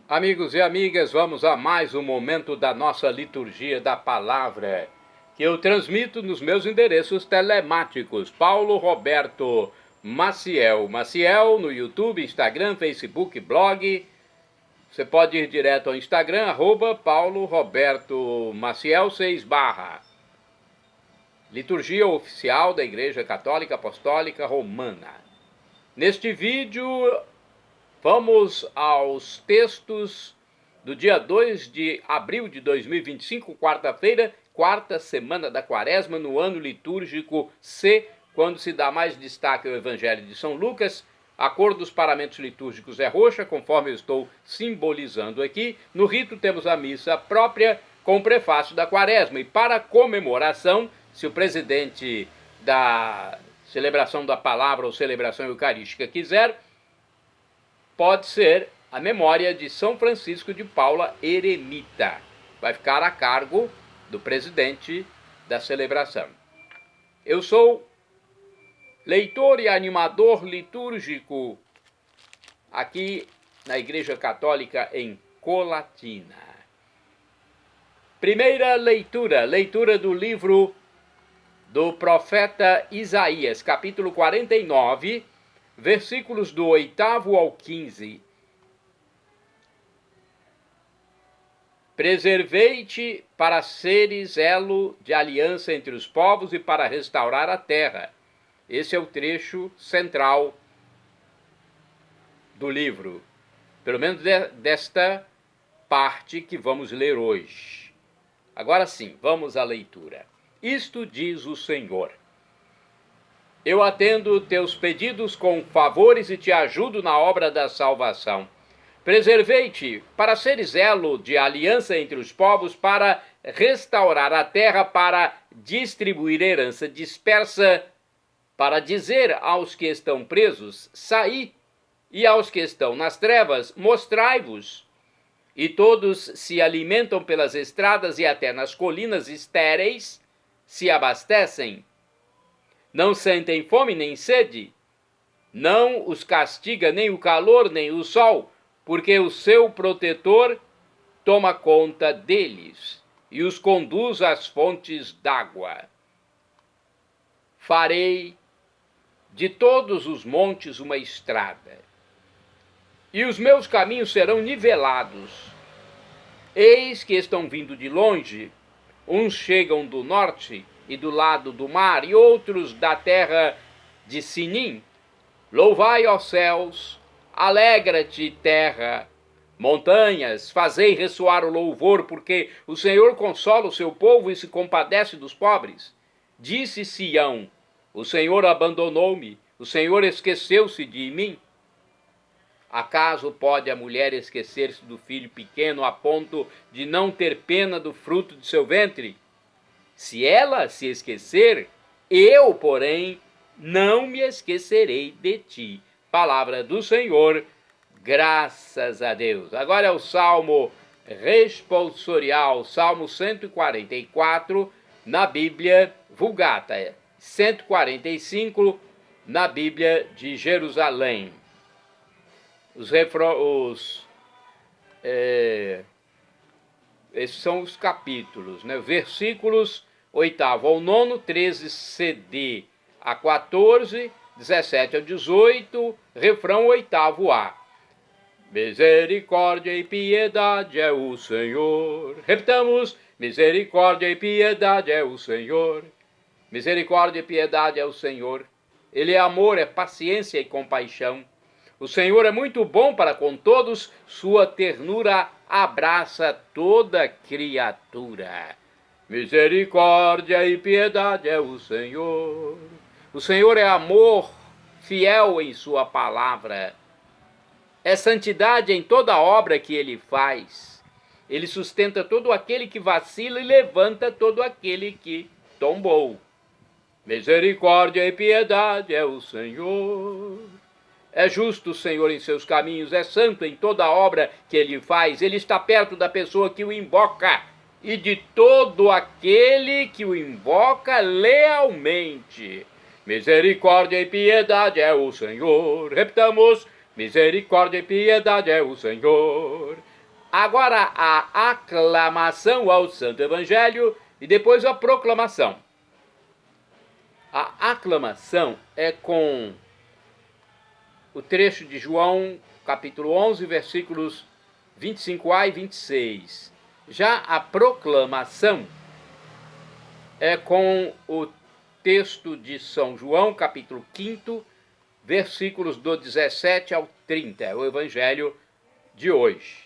Amigos e amigas, vamos a mais um momento da nossa liturgia da palavra, que eu transmito nos meus endereços telemáticos. Paulo Roberto Maciel no YouTube, Instagram, Facebook, blog. Você pode ir direto ao Instagram, Paulo Roberto Maciel 6 /. Liturgia oficial da Igreja Católica Apostólica Romana. Neste vídeo, vamos aos textos do dia 2 de abril de 2025, quarta-feira, quarta semana da quaresma, no ano litúrgico C, quando se dá mais destaque ao Evangelho de São Lucas. A cor dos paramentos litúrgicos é roxa, conforme eu estou simbolizando aqui. No rito temos a missa própria com o prefácio da quaresma. E para comemoração, se o presidente da celebração da palavra ou celebração eucarística quiser, pode ser a memória de São Francisco de Paula Eremita. Vai ficar a cargo do presidente da celebração. Eu sou leitor e animador litúrgico aqui na Igreja Católica em Colatina. Primeira leitura do livro do profeta Isaías, capítulo 49, versículos do 8º ao 15. Preservei-te para seres elo de aliança entre os povos e para restaurar a terra. Esse é o trecho central do livro, pelo menos desta parte que vamos ler hoje. Agora sim, vamos à leitura. Isto diz o Senhor: eu atendo teus pedidos com favores e te ajudo na obra da salvação. Preservei-te para seres elo de aliança entre os povos, para restaurar a terra, para distribuir herança dispersa, para dizer aos que estão presos, saí, e aos que estão nas trevas, mostrai-vos. E todos se alimentam pelas estradas e até nas colinas estéreis se abastecem. Não sentem fome nem sede, não os castiga nem o calor nem o sol, porque o seu protetor toma conta deles e os conduz às fontes d'água. Farei de todos os montes uma estrada, e os meus caminhos serão nivelados. Eis que estão vindo de longe, uns chegam do norte e do lado do mar, e outros da terra de Sinim. Louvai, ó céus, alegra-te, terra, montanhas, fazei ressoar o louvor, porque o Senhor consola o seu povo e se compadece dos pobres. Disse Sião: o Senhor abandonou-me, o Senhor esqueceu-se de mim. Acaso pode a mulher esquecer-se do filho pequeno a ponto de não ter pena do fruto de seu ventre? Se ela se esquecer, eu, porém, não me esquecerei de ti. Palavra do Senhor, graças a Deus. Agora é o Salmo responsorial, Salmo 144, na Bíblia Vulgata, 145, na Bíblia de Jerusalém. Esses são os capítulos, né? Versículos 8º ao 9, 13 CD a 14, 17 ao 18, refrão 8º A. Misericórdia e piedade é o Senhor. Repitamos: misericórdia e piedade é o Senhor. Misericórdia e piedade é o Senhor. Ele é amor, é paciência e compaixão. O Senhor é muito bom para com todos, sua ternura abraça toda criatura. Misericórdia e piedade é o Senhor. O Senhor é amor, fiel em sua palavra. É santidade em toda obra que ele faz. Ele sustenta todo aquele que vacila e levanta todo aquele que tombou. Misericórdia e piedade é o Senhor. É justo o Senhor em seus caminhos, é santo em toda obra que ele faz. Ele está perto da pessoa que o invoca e de todo aquele que o invoca lealmente. Misericórdia e piedade é o Senhor. Repitamos: misericórdia e piedade é o Senhor. Agora a aclamação ao Santo Evangelho e depois a proclamação. A aclamação é com o trecho de João, capítulo 11, versículos 25a e 26. Já a proclamação é com o texto de São João, capítulo 5, versículos do 17 ao 30, é o Evangelho de hoje,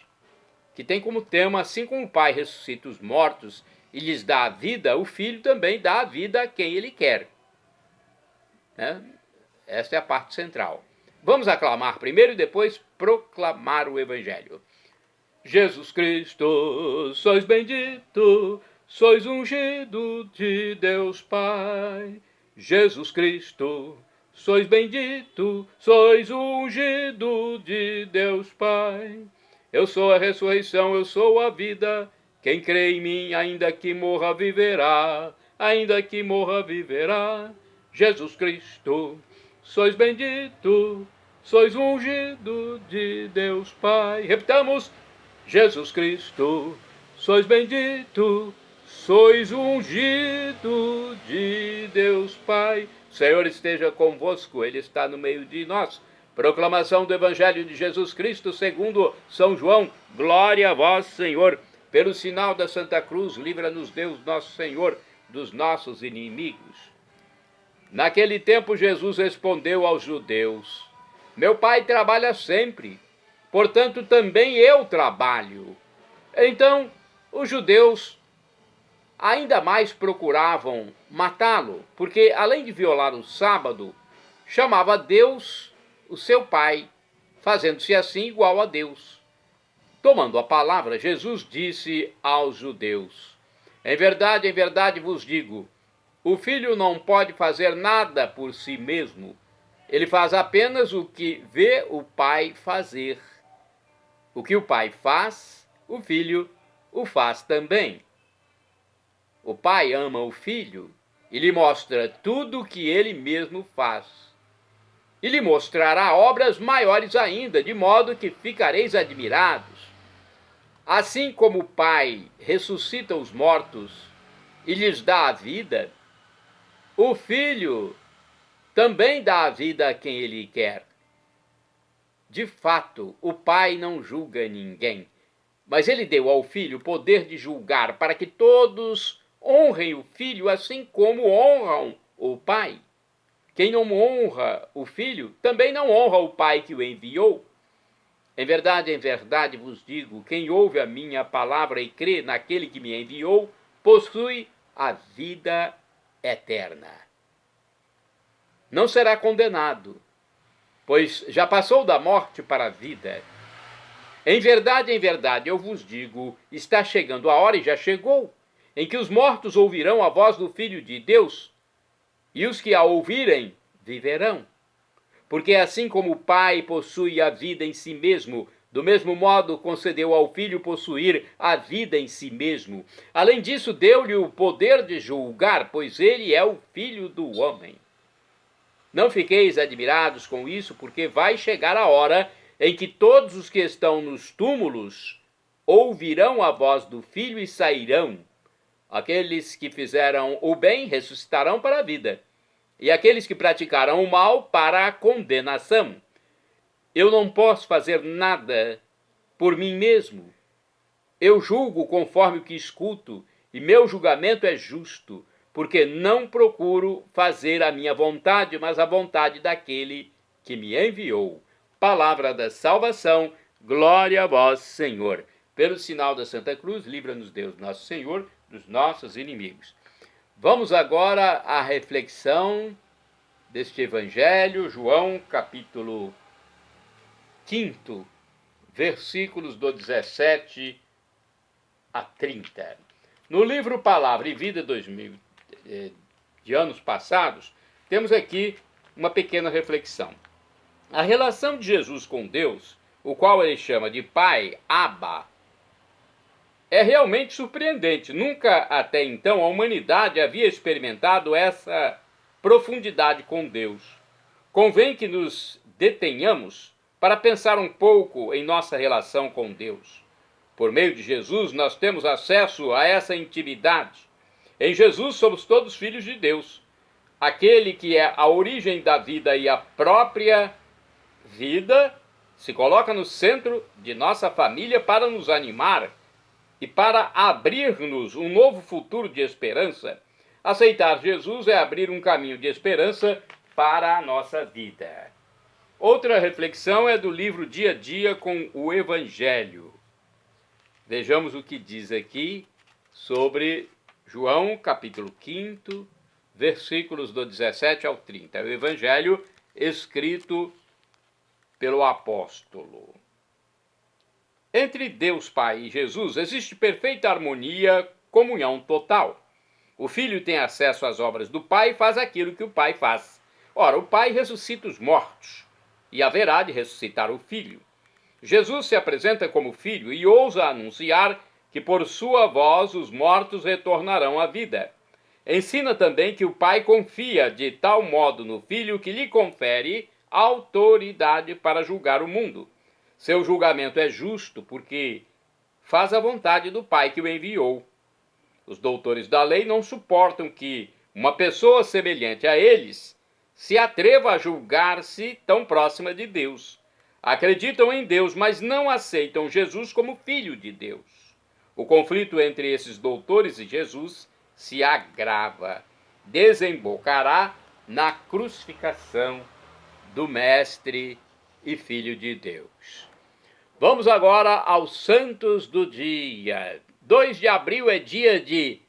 que tem como tema: assim como o Pai ressuscita os mortos e lhes dá a vida, o Filho também dá a vida a quem Ele quer. Esta é a parte central. Vamos aclamar primeiro e depois proclamar o Evangelho. Jesus Cristo, sois bendito, sois ungido de Deus Pai. Jesus Cristo, sois bendito, sois ungido de Deus Pai. Eu sou a ressurreição, eu sou a vida. Quem crê em mim, ainda que morra, viverá. Ainda que morra, viverá. Jesus Cristo, sois bendito, sois ungido de Deus Pai. Repitamos: Jesus Cristo, sois bendito, sois ungido de Deus Pai. O Senhor esteja convosco, Ele está no meio de nós. Proclamação do Evangelho de Jesus Cristo segundo São João. Glória a vós, Senhor. Pelo sinal da Santa Cruz, livra-nos Deus nosso Senhor dos nossos inimigos. Naquele tempo Jesus respondeu aos judeus: meu Pai trabalha sempre, portanto também eu trabalho. Então os judeus ainda mais procuravam matá-lo, porque além de violar o sábado, chamava Deus o seu Pai, fazendo-se assim igual a Deus. Tomando a palavra, Jesus disse aos judeus: em verdade vos digo, o Filho não pode fazer nada por si mesmo. Ele faz apenas o que vê o Pai fazer. O que o Pai faz, o Filho o faz também. O Pai ama o Filho e lhe mostra tudo o que ele mesmo faz. E lhe mostrará obras maiores ainda, de modo que ficareis admirados. Assim como o Pai ressuscita os mortos e lhes dá a vida, o Filho também dá a vida a quem Ele quer. De fato, o Pai não julga ninguém, mas Ele deu ao Filho o poder de julgar, para que todos honrem o Filho assim como honram o Pai. Quem não honra o Filho, também não honra o Pai que o enviou. Em verdade vos digo, quem ouve a minha palavra e crê naquele que me enviou, possui a vida eterna. Não será condenado, pois já passou da morte para a vida. Em verdade, eu vos digo, está chegando a hora, e já chegou, em que os mortos ouvirão a voz do Filho de Deus, e os que a ouvirem viverão. Porque assim como o Pai possui a vida em si mesmo, do mesmo modo concedeu ao Filho possuir a vida em si mesmo. Além disso, deu-lhe o poder de julgar, pois ele é o Filho do homem. Não fiqueis admirados com isso, porque vai chegar a hora em que todos os que estão nos túmulos ouvirão a voz do Filho e sairão. Aqueles que fizeram o bem ressuscitarão para a vida, e aqueles que praticaram o mal para a condenação. Eu não posso fazer nada por mim mesmo. Eu julgo conforme o que escuto, e meu julgamento é justo, porque não procuro fazer a minha vontade, mas a vontade daquele que me enviou. Palavra da salvação, glória a vós, Senhor. Pelo sinal da Santa Cruz, livra-nos Deus nosso Senhor dos nossos inimigos. Vamos agora à reflexão deste Evangelho, João, capítulo 5, versículos do 17 a 30. No livro Palavra e Vida 2000, de anos passados, temos aqui uma pequena reflexão. A relação de Jesus com Deus, o qual ele chama de Pai, Abba, é realmente surpreendente. Nunca até então a humanidade havia experimentado essa profundidade com Deus. Convém que nos detenhamos para pensar um pouco em nossa relação com Deus. Por meio de Jesus, nós temos acesso a essa intimidade. Em Jesus somos todos filhos de Deus. Aquele que é a origem da vida e a própria vida se coloca no centro de nossa família para nos animar e para abrir-nos um novo futuro de esperança. Aceitar Jesus é abrir um caminho de esperança para a nossa vida. Outra reflexão é do livro Dia a Dia com o Evangelho. Vejamos o que diz aqui sobre João, capítulo 5, versículos do 17 ao 30. É o Evangelho escrito pelo apóstolo. Entre Deus Pai e Jesus existe perfeita harmonia, comunhão total. O Filho tem acesso às obras do Pai e faz aquilo que o Pai faz. Ora, o Pai ressuscita os mortos e haverá de ressuscitar o Filho. Jesus se apresenta como Filho e ousa anunciar que por sua voz os mortos retornarão à vida. Ensina também que o Pai confia de tal modo no Filho que lhe confere autoridade para julgar o mundo. Seu julgamento é justo porque faz a vontade do Pai que o enviou. Os doutores da lei não suportam que uma pessoa semelhante a eles se atreva a julgar-se tão próxima de Deus. Acreditam em Deus, mas não aceitam Jesus como Filho de Deus. O conflito entre esses doutores e Jesus se agrava. Desembocará na crucificação do Mestre e Filho de Deus. Vamos agora aos santos do dia. 2 de abril é dia de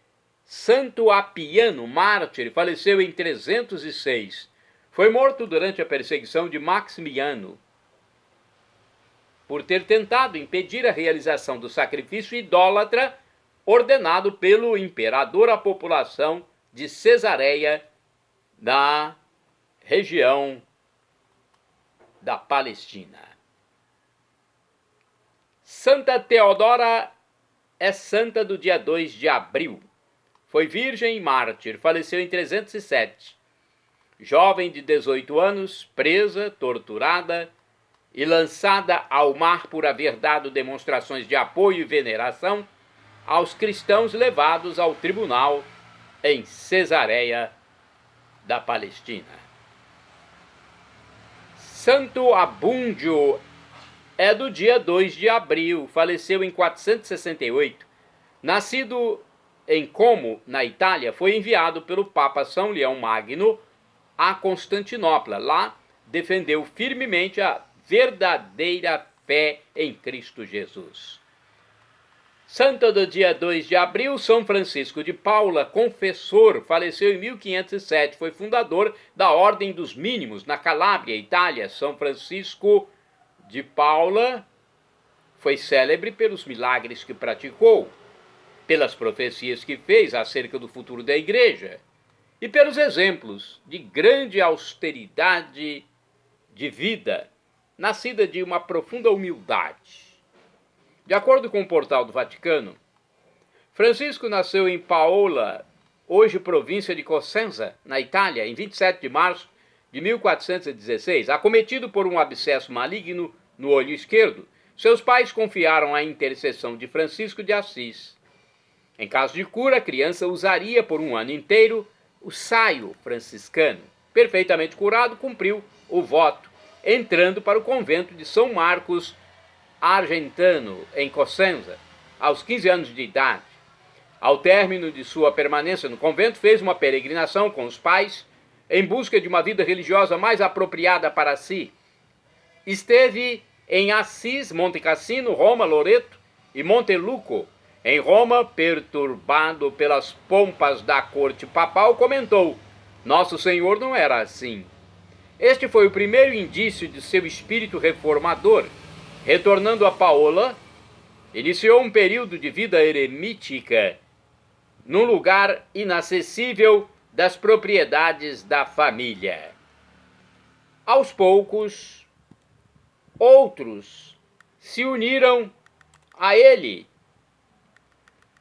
Santo Apiano, mártir, faleceu em 306. Foi morto durante a perseguição de Maximiano, por ter tentado impedir a realização do sacrifício idólatra ordenado pelo imperador à população de Cesareia, na região da Palestina. Santa Teodora é santa do dia 2 de abril. Foi virgem e mártir, faleceu em 307. Jovem de 18 anos, presa, torturada e lançada ao mar por haver dado demonstrações de apoio e veneração aos cristãos levados ao tribunal em Cesareia da Palestina. Santo Abúndio é do dia 2 de abril, faleceu em 468. Nascido em Como, na Itália, foi enviado pelo Papa São Leão Magno a Constantinopla. Lá defendeu firmemente a verdadeira fé em Cristo Jesus. Santo do dia 2 de abril, São Francisco de Paula, confessor, faleceu em 1507. Foi fundador da Ordem dos Mínimos, na Calábria, Itália. São Francisco de Paula foi célebre pelos milagres que praticou, pelas profecias que fez acerca do futuro da Igreja e pelos exemplos de grande austeridade de vida, nascida de uma profunda humildade. De acordo com o portal do Vaticano, Francisco nasceu em Paola, hoje província de Cosenza, na Itália, em 27 de março de 1416. Acometido por um abscesso maligno no olho esquerdo, seus pais confiaram a intercessão de Francisco de Assis. Em caso de cura, a criança usaria por um ano inteiro o saio franciscano. Perfeitamente curado, cumpriu o voto, entrando para o convento de São Marcos Argentano, em Cosenza, aos 15 anos de idade. Ao término de sua permanência no convento, fez uma peregrinação com os pais em busca de uma vida religiosa mais apropriada para si. Esteve em Assis, Monte Cassino, Roma, Loreto e Monteluco. Em Roma, perturbado pelas pompas da corte papal, comentou: Nosso Senhor não era assim. Este foi o primeiro indício de seu espírito reformador. Retornando a Paola, iniciou um período de vida eremítica num lugar inacessível das propriedades da família. Aos poucos, outros se uniram a ele,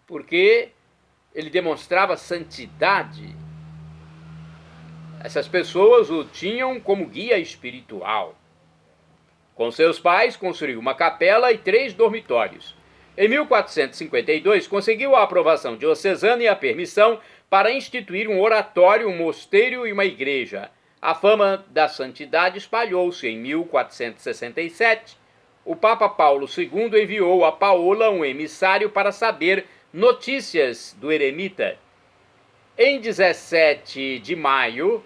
porque ele demonstrava santidade. Essas pessoas o tinham como guia espiritual. Com seus pais, construiu uma capela e 3 dormitórios. Em 1452, conseguiu a aprovação diocesana e a permissão para instituir um oratório, um mosteiro e uma igreja. A fama da santidade espalhou-se. Em 1467, o Papa Paulo II enviou a Paola um emissário para saber notícias do eremita. Em 17 de maio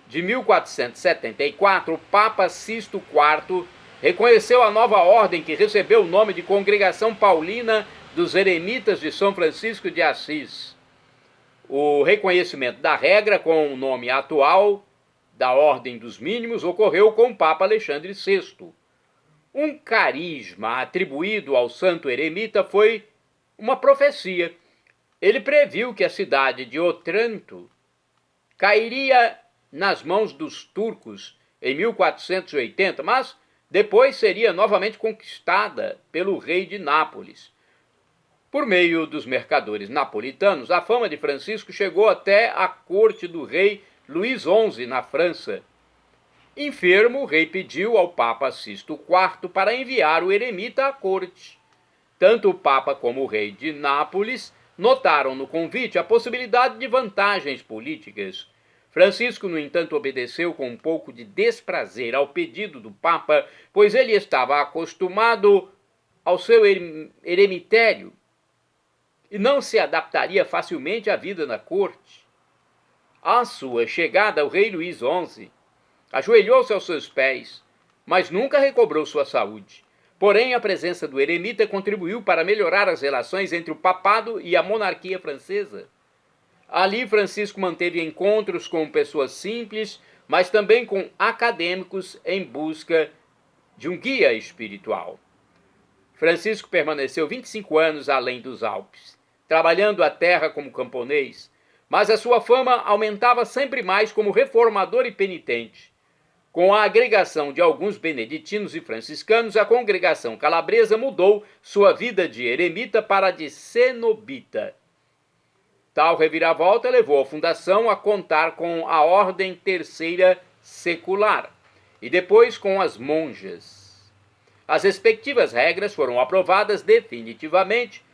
de 1474, o Papa Sisto IV reconheceu a nova ordem que recebeu o nome de Congregação Paulina dos Eremitas de São Francisco de Assis. O reconhecimento da regra com o nome atual da Ordem dos Mínimos ocorreu com o Papa Alexandre VI. Um carisma atribuído ao santo eremita foi uma profecia. Ele previu que a cidade de Otranto cairia nas mãos dos turcos em 1480, mas depois seria novamente conquistada pelo rei de Nápoles. Por meio dos mercadores napolitanos, a fama de Francisco chegou até a corte do rei Luís XI, na França. Enfermo, o rei pediu ao Papa Sisto IV para enviar o eremita à corte. Tanto o Papa como o rei de Nápoles notaram no convite a possibilidade de vantagens políticas. Francisco, no entanto, obedeceu com um pouco de desprazer ao pedido do Papa, pois ele estava acostumado ao seu eremitério e não se adaptaria facilmente à vida na corte. À sua chegada, o rei Luís XI ajoelhou-se aos seus pés, mas nunca recobrou sua saúde. Porém, a presença do eremita contribuiu para melhorar as relações entre o papado e a monarquia francesa. Ali, Francisco manteve encontros com pessoas simples, mas também com acadêmicos em busca de um guia espiritual. Francisco permaneceu 25 anos além dos Alpes, trabalhando a terra como camponês, mas a sua fama aumentava sempre mais como reformador e penitente. Com a agregação de alguns beneditinos e franciscanos, a congregação calabresa mudou sua vida de eremita para a de cenobita. Tal reviravolta levou a fundação a contar com a Ordem Terceira Secular e depois com as monjas. As respectivas regras foram aprovadas definitivamente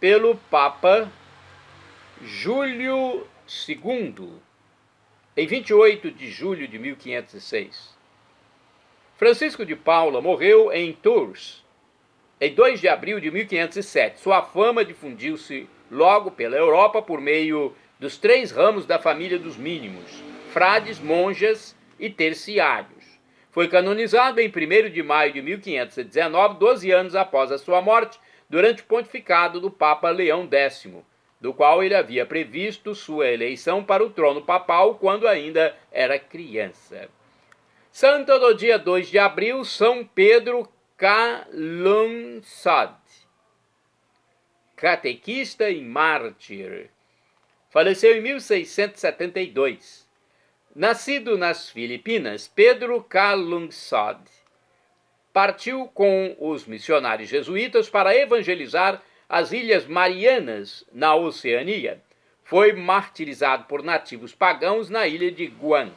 pelo Papa Júlio II, em 28 de julho de 1506. Francisco de Paula morreu em Tours, em 2 de abril de 1507. Sua fama difundiu-se logo pela Europa por meio dos 3 ramos da família dos mínimos, frades, monjas e terciários. Foi canonizado em 1º de maio de 1519, 12 anos após a sua morte, durante o pontificado do Papa Leão X, do qual ele havia previsto sua eleição para o trono papal quando ainda era criança. Santo do dia 2 de abril, São Pedro Calungsod, catequista e mártir. Faleceu em 1672. Nascido nas Filipinas, Pedro Calungsod partiu com os missionários jesuítas para evangelizar as Ilhas Marianas, na Oceania. Foi martirizado por nativos pagãos na ilha de Guam.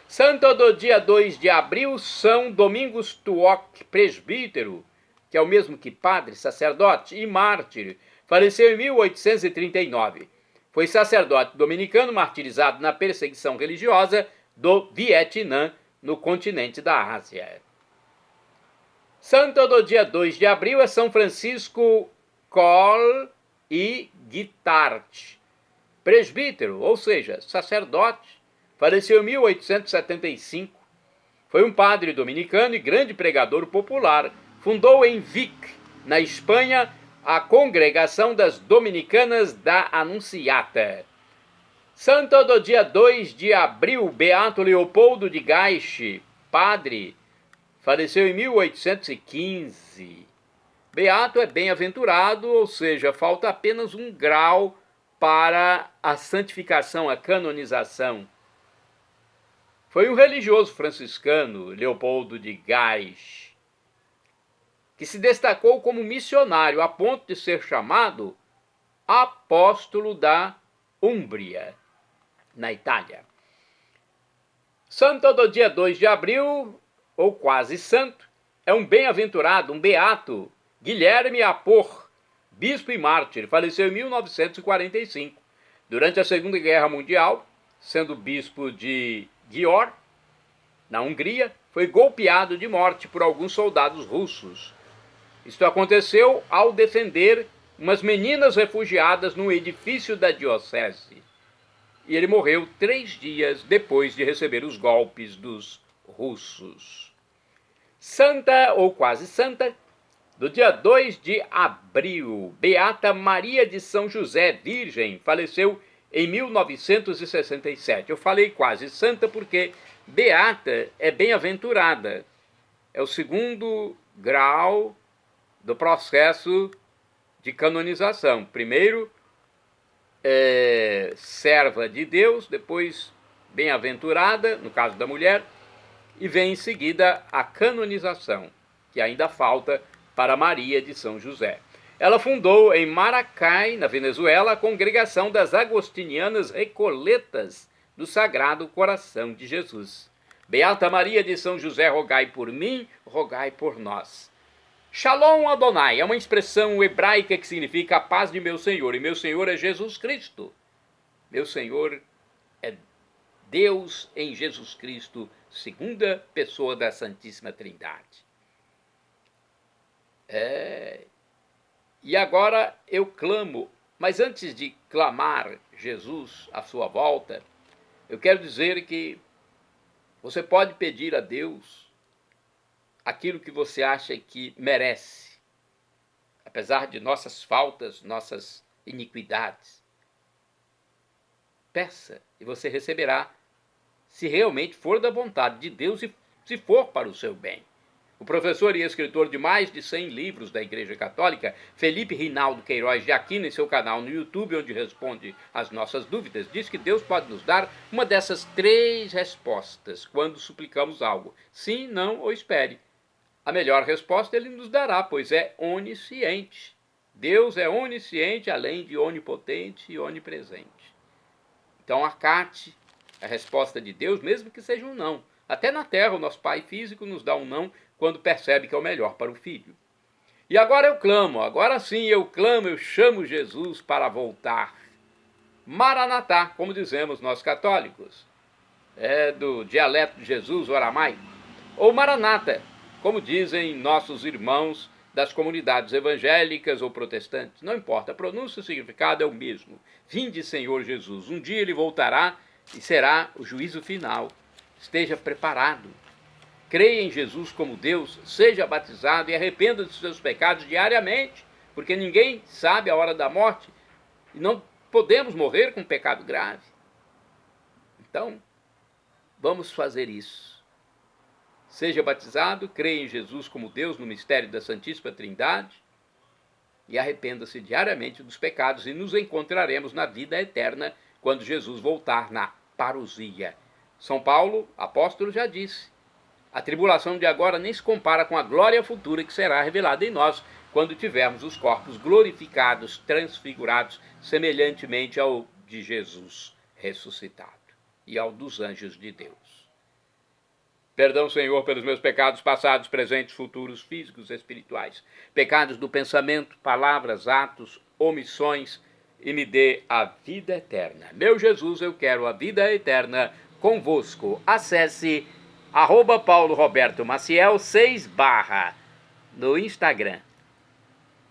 Santo do dia 2 de abril, São Domingos Tuoc, presbítero, que é o mesmo que padre, sacerdote e mártir, faleceu em 1839. Foi sacerdote dominicano martirizado na perseguição religiosa do Vietnã, no continente da Ásia. Santo do dia 2 de abril é São Francisco Col e Guitart, presbítero, ou seja, sacerdote, faleceu em 1875. Foi um padre dominicano e grande pregador popular. Fundou em Vic, na Espanha, a Congregação das Dominicanas da Anunciata. Santo do dia 2 de abril, Beato Leopoldo de Gaiche, padre, faleceu em 1815. Beato é bem-aventurado, ou seja, falta apenas um grau para a santificação, a canonização. Foi um religioso franciscano, Leopoldo de Gaiche, que se destacou como missionário a ponto de ser chamado apóstolo da Úmbria, na Itália. Santo do dia 2 de abril, ou quase santo, é um bem-aventurado, um beato, Guilherme Apor, bispo e mártir, faleceu em 1945, durante a Segunda Guerra Mundial, sendo bispo de Győr, na Hungria, foi golpeado de morte por alguns soldados russos. Isto aconteceu ao defender umas meninas refugiadas num edifício da diocese. E ele morreu 3 dias depois de receber os golpes dos russos. Santa, ou quase santa, do dia 2 de abril, Beata Maria de São José, virgem, faleceu em 1967. Eu falei quase santa porque beata é bem-aventurada. É o segundo grau do processo de canonização. Primeiro, serva de Deus, depois bem-aventurada, no caso da mulher, e vem em seguida a canonização, que ainda falta para Maria de São José. Ela fundou em Maracay, na Venezuela, a congregação das Agostinianas Recoletas do Sagrado Coração de Jesus. Beata Maria de São José, rogai por mim, rogai por nós. Shalom Adonai é uma expressão hebraica que significa a paz de meu Senhor, e meu Senhor é Jesus Cristo. Meu Senhor é Deus em Jesus Cristo, segunda pessoa da Santíssima Trindade. E agora eu clamo, mas antes de clamar Jesus à sua volta, eu quero dizer que você pode pedir a Deus aquilo que você acha que merece, apesar de nossas faltas, nossas iniquidades. Peça e você receberá, se realmente for da vontade de Deus e se for para o seu bem. O professor e escritor de mais de 100 livros da Igreja Católica, Felipe Rinaldo Queiroz de Aquino, em seu canal no YouTube, onde responde às nossas dúvidas, diz que Deus pode nos dar uma dessas 3 respostas quando suplicamos algo: sim, não ou espere. A melhor resposta ele nos dará, pois é onisciente. Deus é onisciente, além de onipotente e onipresente. Então acate a resposta de Deus, mesmo que seja um não. Até na terra, o nosso Pai físico nos dá um não quando percebe que é o melhor para o filho. E agora eu clamo, agora sim eu clamo, eu chamo Jesus para voltar. Maranatá, como dizemos nós católicos. É do dialeto de Jesus, o aramaico. Ou Maranata, como dizem nossos irmãos das comunidades evangélicas ou protestantes. Não importa, a pronúncia e o significado é o mesmo. Vinde, Senhor Jesus. Um dia ele voltará e será o juízo final. Esteja preparado. Creia em Jesus como Deus, seja batizado e arrependa dos seus pecados diariamente, porque ninguém sabe a hora da morte e não podemos morrer com um pecado grave. Então, vamos fazer isso. Seja batizado, creia em Jesus como Deus no mistério da Santíssima Trindade e arrependa-se diariamente dos pecados e nos encontraremos na vida eterna quando Jesus voltar na parousia. São Paulo, apóstolo, já disse: a tribulação de agora nem se compara com a glória futura que será revelada em nós quando tivermos os corpos glorificados, transfigurados, semelhantemente ao de Jesus ressuscitado e ao dos anjos de Deus. Perdão, Senhor, pelos meus pecados passados, presentes, futuros, físicos, espirituais, pecados do pensamento, palavras, atos, omissões, e me dê a vida eterna. Meu Jesus, eu quero a vida eterna convosco. Acesse @PauloRobertoMaciel 6/ no Instagram.